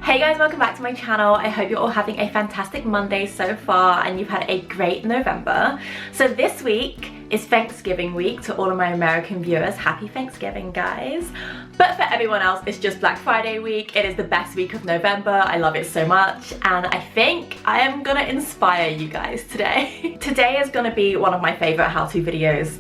Hey guys, welcome back to my channel. I hope you're all having a fantastic Monday so far and you've had a great November. So this week is Thanksgiving week. To all of my American viewers, happy Thanksgiving guys. But for everyone else, it's just Black Friday week. It is the best week of November. I love it so much and I think I am gonna inspire you guys today. Today is gonna be one of my favorite how-to videos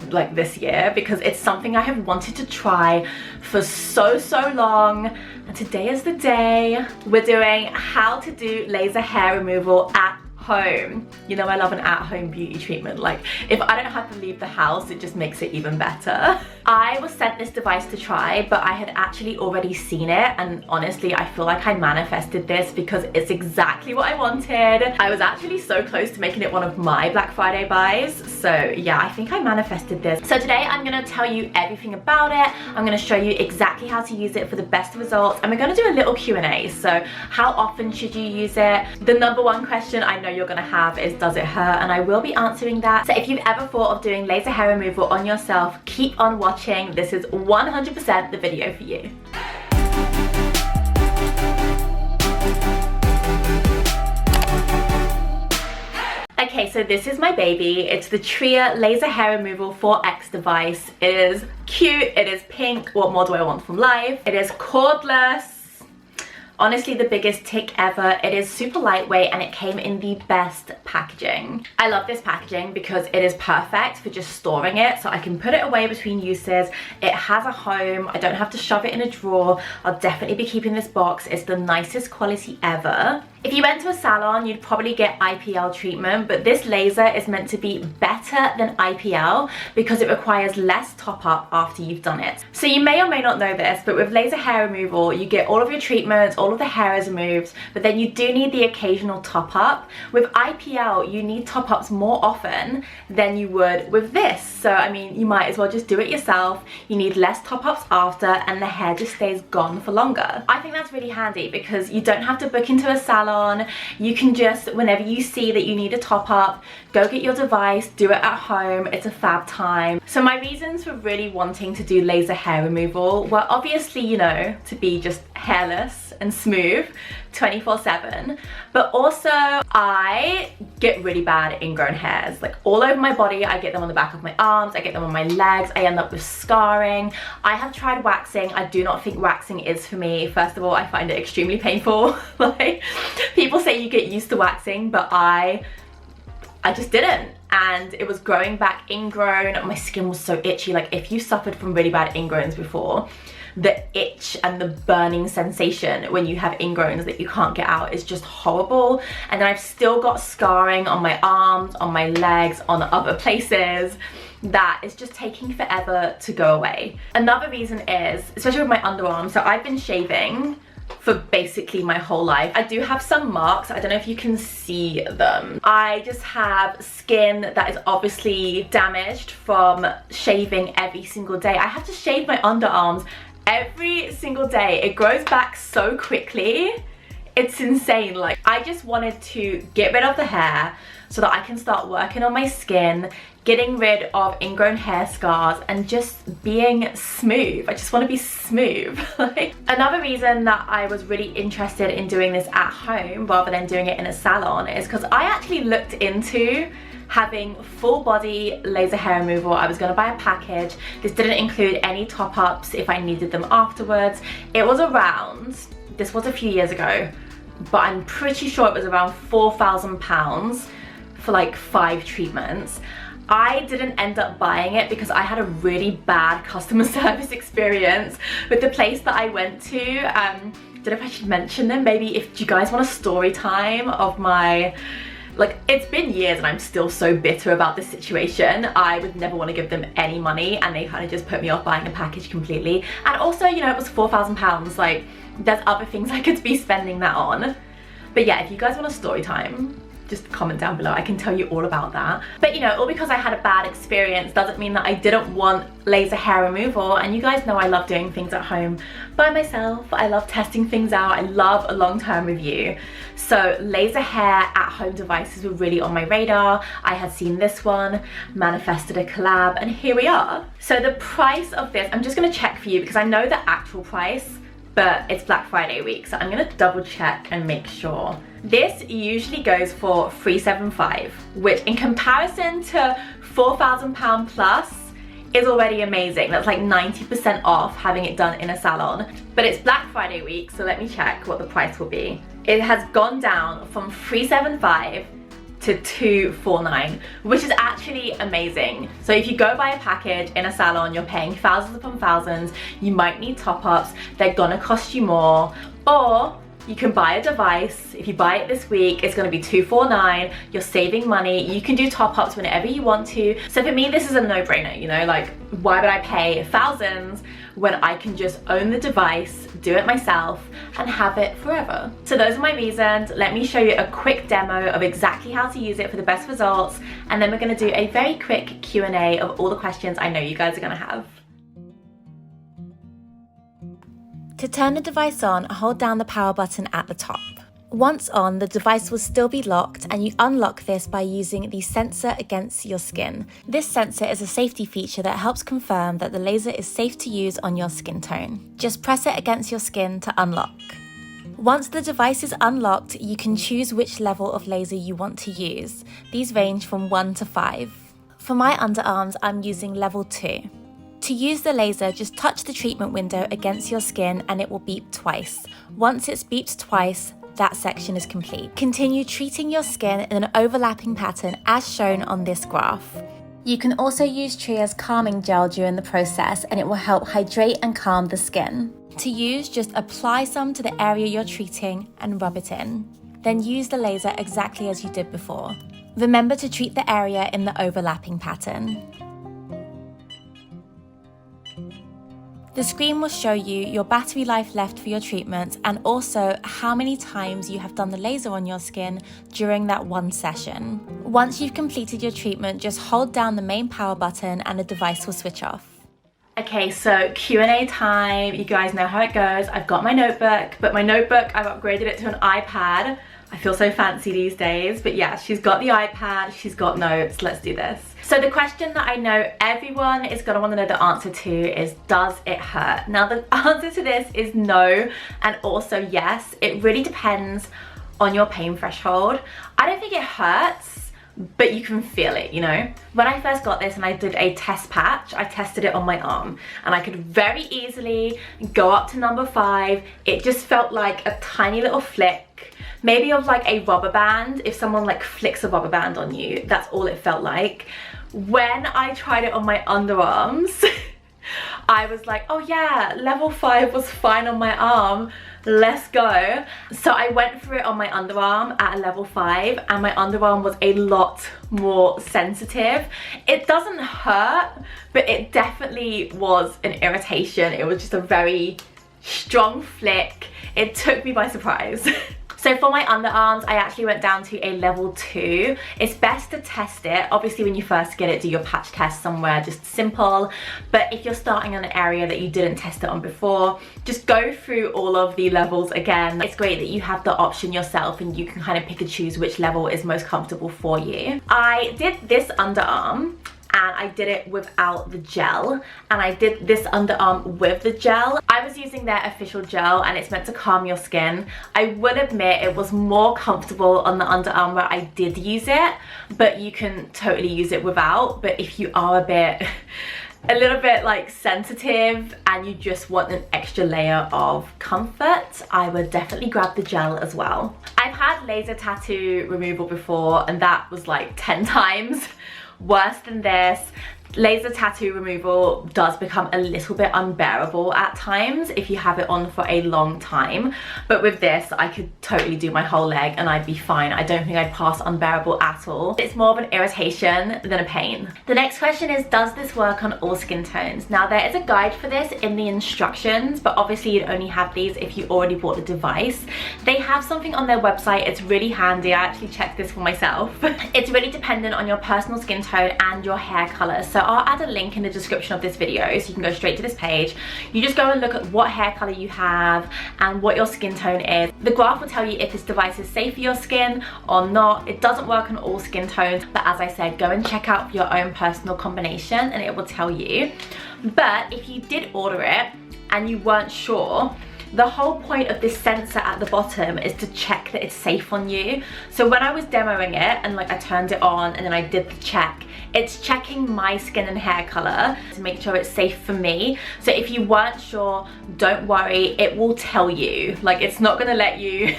like this year because it's something I have wanted to try for so long, and today is the day. We're doing how to do laser hair removal at home. You know I love an at-home beauty treatment. Like if I don't have to leave the house, it just makes it even better. I was sent this device to try, but I had actually already seen it, and honestly I feel like I manifested this because it's exactly what I wanted. I was actually so close to making it one of my Black Friday buys, so yeah, I think I manifested this. So today I'm gonna tell you everything about it. I'm gonna show you exactly how to use it for the best results, and we're gonna do a little Q&A. So how often should you use it? The number one question I know you're gonna have is, does it hurt? And I will be answering that. So if you've ever thought of doing laser hair removal on yourself, keep on watching. This is 100% the video for you. Okay, so this is my baby. It's the Tria Laser Hair Removal 4X device. It is cute, it is pink. What more do I want from life? It is cordless. Honestly, the biggest tick ever. It is super lightweight and it came in the best packaging. I love this packaging because it is perfect for just storing it, so I can put it away between uses. It has a home. I don't have to shove it in a drawer. I'll definitely be keeping this box. It's the nicest quality ever. If you went to a salon, you'd probably get IPL treatment, but this laser is meant to be better than IPL because it requires less top up after you've done it. So you may or may not know this, but with laser hair removal, you get all of your treatments, all of the hair is removed, but then you do need the occasional top up. With IPL, you need top ups more often than you would with this. So I mean, you might as well just do it yourself. You need less top ups after and the hair just stays gone for longer. I think that's really handy because you don't have to book into a salon. You can just, whenever you see that you need a top up, go get your device, do it at home. It's a fab time. So my reasons for really wanting to do laser hair removal were obviously, you know, to be just hairless and smooth 24/7, but also I get really bad ingrown hairs, like all over my body. I get them on the back of my arms, I get them on my legs, I end up with scarring. I have tried waxing. I do not think waxing is for me. First of all, I find it extremely painful. Like people say you get used to waxing, but I just didn't, and it was growing back ingrown. My skin was so itchy. Like if you suffered from really bad ingrowns before, the itch and the burning sensation when you have ingrowns that you can't get out is just horrible. And then I've still got scarring on my arms, on my legs, on other places that is just taking forever to go away. Another reason is, especially with my underarms, so I've been shaving for basically my whole life. I do have some marks. I don't know if you can see them. I just have skin that is obviously damaged from shaving every single day. I have to shave my underarms every single day. It grows back so quickly. It's insane. Like I just wanted to get rid of the hair so that I can start working on my skin, getting rid of ingrown hair scars and just being smooth. I just want to be smooth. Like, another reason that I was really interested in doing this at home rather than doing it in a salon is because I actually looked into having full body laser hair removal. I was gonna buy a package. This didn't include any top ups if I needed them afterwards. It was around, this was a few years ago, but I'm pretty sure it was around £4,000 for like 5 treatments. I didn't end up buying it because I had a really bad customer service experience with the place that I went to. Don't know if I should mention them. Maybe if you guys want a story time of my, like, it's been years and I'm still so bitter about this situation. I would never want to give them any money and they kind of just put me off buying a package completely. And also, you know, it was £4,000. Like, there's other things I could be spending that on. But yeah, if you guys want a story time, just comment down below. I can tell you all about that. But you know, all because I had a bad experience doesn't mean that I didn't want laser hair removal. And you guys know I love doing things at home by myself. I love testing things out. I love a long-term review. So laser hair at home devices were really on my radar. I had seen this one, manifested a collab, and here we are. So the price of this, I'm just gonna check for you because I know the actual price but it's Black Friday week, so I'm gonna double check and make sure. This usually goes for $375, which in comparison to £4,000 plus is already amazing. That's like 90% off having it done in a salon. But it's Black Friday week, so let me check what the price will be. It has gone down from $375 to $249, which is actually amazing. So if you go buy a package in a salon, you're paying thousands upon thousands, you might need top-ups, they're gonna cost you more, or you can buy a device. If you buy it this week, it's gonna be $249, you're saving money, you can do top-ups whenever you want to. So for me, this is a no-brainer, you know, like, why would I pay thousands when I can just own the device, do it myself, and have it forever? So those are my reasons. Let me show you a quick demo of exactly how to use it for the best results, and then we're gonna do a very quick Q&A of all the questions I know you guys are gonna have. To turn the device on, hold down the power button at the top. Once on, the device will still be locked, and you unlock this by using the sensor against your skin. This sensor is a safety feature that helps confirm that the laser is safe to use on your skin tone. Just press it against your skin to unlock. Once the device is unlocked, you can choose which level of laser you want to use. These range from 1 to 5. For my underarms, I'm using level 2. To use the laser, just touch the treatment window against your skin and it will beep twice. Once it's beeped twice, that section is complete. Continue treating your skin in an overlapping pattern as shown on this graph. You can also use Tria's calming gel during the process, and it will help hydrate and calm the skin. To use, just apply some to the area you're treating and rub it in. Then use the laser exactly as you did before. Remember to treat the area in the overlapping pattern. The screen will show you your battery life left for your treatment, and also how many times you have done the laser on your skin during that one session. Once you've completed your treatment, just hold down the main power button and the device will switch off. Okay, so Q&A time. You guys know how it goes. I've got my notebook, but my notebook, I've upgraded it to an iPad. I feel so fancy these days, but yeah, she's got the iPad, she's got notes. Let's do this. So the question that I know everyone is gonna wanna know the answer to is, does it hurt? Now the answer to this is no, and also yes. It really depends on your pain threshold. I don't think it hurts, but you can feel it, you know? When I first got this and I did a test patch, I tested it on my arm, and I could very easily go up to number 5. It just felt like a tiny little flick, maybe of like a rubber band. If someone like flicks a rubber band on you, that's all it felt like. When I tried it on my underarms, I was like, oh yeah, level 5 was fine on my arm, let's go. So I went for it on my underarm at a level 5, and my underarm was a lot more sensitive. It doesn't hurt, but it definitely was an irritation. It was just a very strong flick. It took me by surprise. So for my underarms, I actually went down to a level 2. It's best to test it. Obviously, when you first get it, do your patch test somewhere just simple. But if you're starting on an area that you didn't test it on before, just go through all of the levels again. It's great that you have the option yourself and you can kind of pick and choose which level is most comfortable for you. I did this underarm, and I did it without the gel, and I did this underarm with the gel. I was using their official gel, and it's meant to calm your skin. I will admit it was more comfortable on the underarm where I did use it, but you can totally use it without. But if you are a little bit like sensitive and you just want an extra layer of comfort, I would definitely grab the gel as well. I've had laser tattoo removal before, and that was like 10 times worse than this. Laser tattoo removal does become a little bit unbearable at times if you have it on for a long time, but with this I could totally do my whole leg and I'd be fine. I don't think I'd pass unbearable at all. It's more of an irritation than a pain. The next question is, does this work on all skin tones? Now there is a guide for this in the instructions, but obviously you'd only have these if you already bought the device. They have something on their website, it's really handy. I actually checked this for myself. It's really dependent on your personal skin tone and your hair color. So I'll add a link in the description of this video so you can go straight to this page. You just go and look at what hair color you have and what your skin tone is. The graph will tell you if this device is safe for your skin or not. It doesn't work on all skin tones, but as I said, go and check out your own personal combination and it will tell you. But if you did order it and you weren't sure, The whole point of this sensor at the bottom is to check that it's safe on you. So when I was demoing it and like I turned it on and then I did the check, it's checking my skin and hair color to make sure it's safe for me. So if you weren't sure, don't worry, it will tell you. Like, it's not gonna let you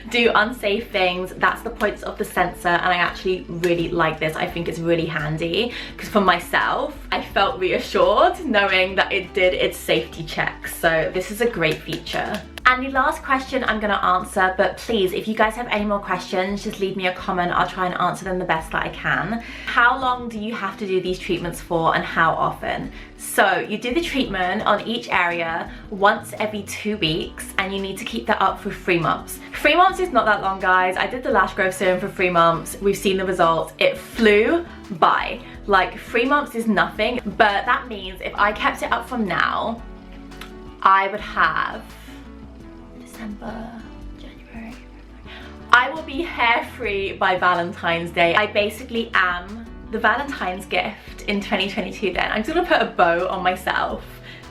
do unsafe things. That's the point of the sensor, and I actually really like this. I think it's really handy because for myself, I felt reassured knowing that it did its safety checks. So this is a great feature. And the last question I'm gonna answer, but please, if you guys have any more questions, just leave me a comment. I'll try and answer them the best that I can. How long do you have to do these treatments for, and how often? So you do the treatment on each area once every 2 weeks, and you need to keep that up for 3 months. 3 months is not that long, guys. I did the lash growth serum for 3 months. We've seen the results. It flew by. Like, 3 months is nothing, but that means if I kept it up from now, I would have December, January. I will be hair free by Valentine's Day. I basically am the Valentine's gift in 2022 then. I'm just gonna put a bow on myself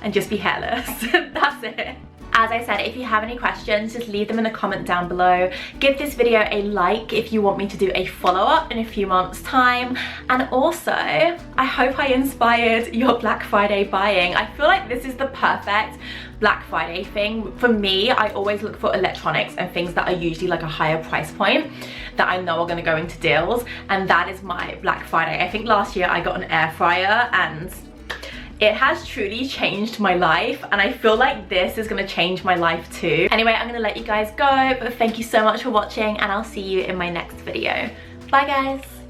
and just be hairless. That's it. As I said, if you have any questions, just leave them in a comment down below. Give this video a like if you want me to do a follow-up in a few months' time. And also, I hope I inspired your Black Friday buying. I feel like this is the perfect Black Friday thing. For me, I always look for electronics and things that are usually like a higher price point that I know are gonna go into deals. And that is my Black Friday. I think last year I got an air fryer and it has truly changed my life, and I feel like this is gonna change my life too. Anyway, I'm gonna let you guys go, but thank you so much for watching, and I'll see you in my next video. Bye, guys.